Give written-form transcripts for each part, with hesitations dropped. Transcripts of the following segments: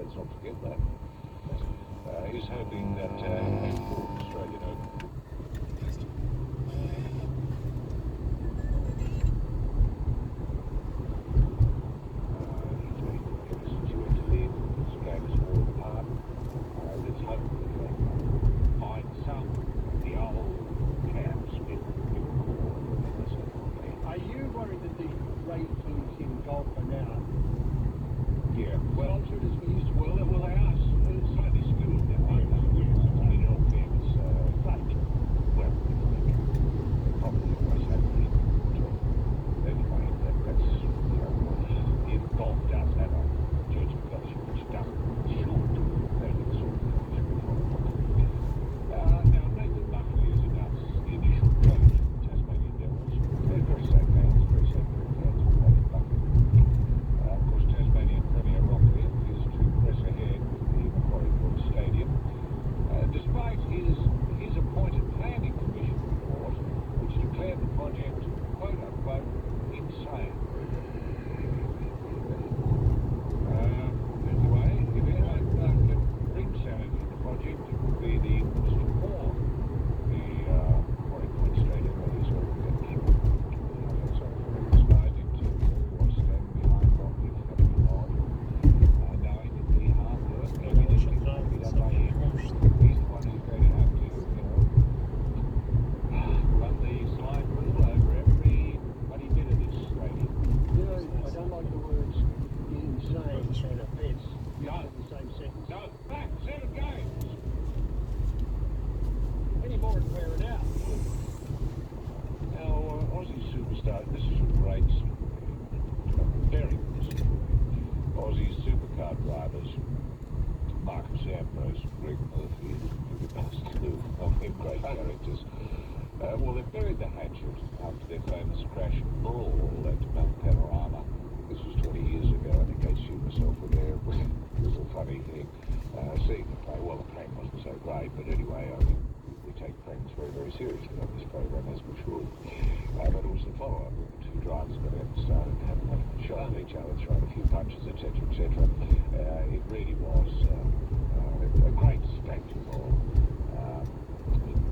let's not forget that. He's hoping that Australian Open. Well, they buried the hatchet after their famous crash and brawl at Mount Panorama. This was 20 years ago. I think they shoot myself with their little funny thing. Seeing the play, well, the prank wasn't so great, but anyway, I think we take pranks very, very seriously on this program, as we should. But it was the follow-up when the two drivers got out and started having a shot at each other, throwing a few punches, etc., etc. It really was a great spectacle.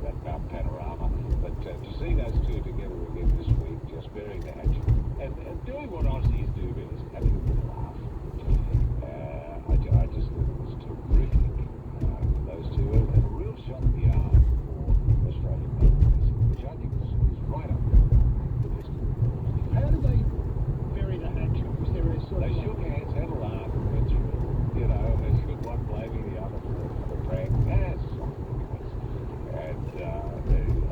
That Mount Panorama, but to see those two together again this week, just burying the hatchet and doing what Aussies do, is having a good laugh. I just thought it was terrific for those two, and a real shot in the arm for Australian players, which I think is right up the best of the world. How do they bury the hatchet? Was there a sort they of shook hands, had a laugh, and went through. You know, they shook one blaming the other for the prank. Yes.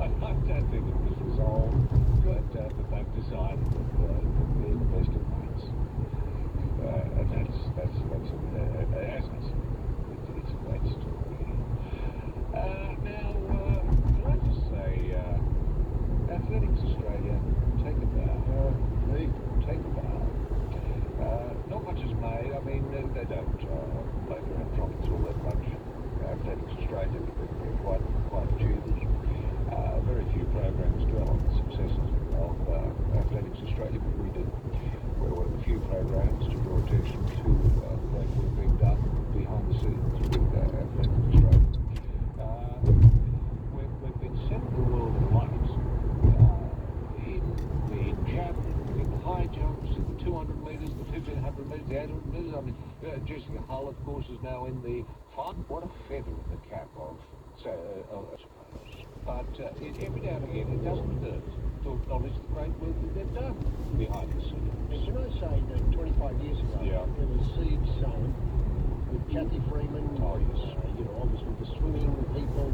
I don't think it was resolved, but they've decided that they're the best of mates. And that's as I said, it's a great story. Now, can I just say, Athletics Australia, take a bow. Take a bow. Not much is made. I mean, they don't play around profits all that much. Athletics Australia, they're quite dubious. Very few programs dwell on the successes of Athletics Australia, but we did. We're one of the few programs to draw attention to the great work being done behind the scenes with Athletics Australia. We've been setting the world alight in javelin, in high jumps, in the 200 metres, the 1500 metres, the 800 metres. I mean, Jessica Hull, of course, is now in the final. What a feather in the cap of but every now and again it doesn't hurt to acknowledge the great work that they've done behind the scenes. And can I say that 25 years ago, there was seeds sown with Kathy Freeman, you know, obviously the swimming people,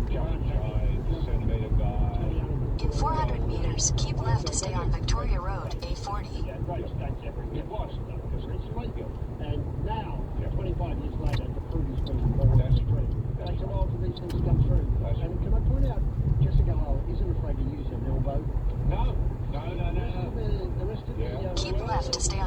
John Jai, the centimetre guy. In 400 meters, keep left to stay on Victoria Road, A40. Yeah, great stakes everything. It was. And now, 25 years later, the fruit is being born on the street. It takes a while for these things to come through. And can I point out, Jessica Hull isn't afraid to use an elbow. No. The rest of the Keep left to stay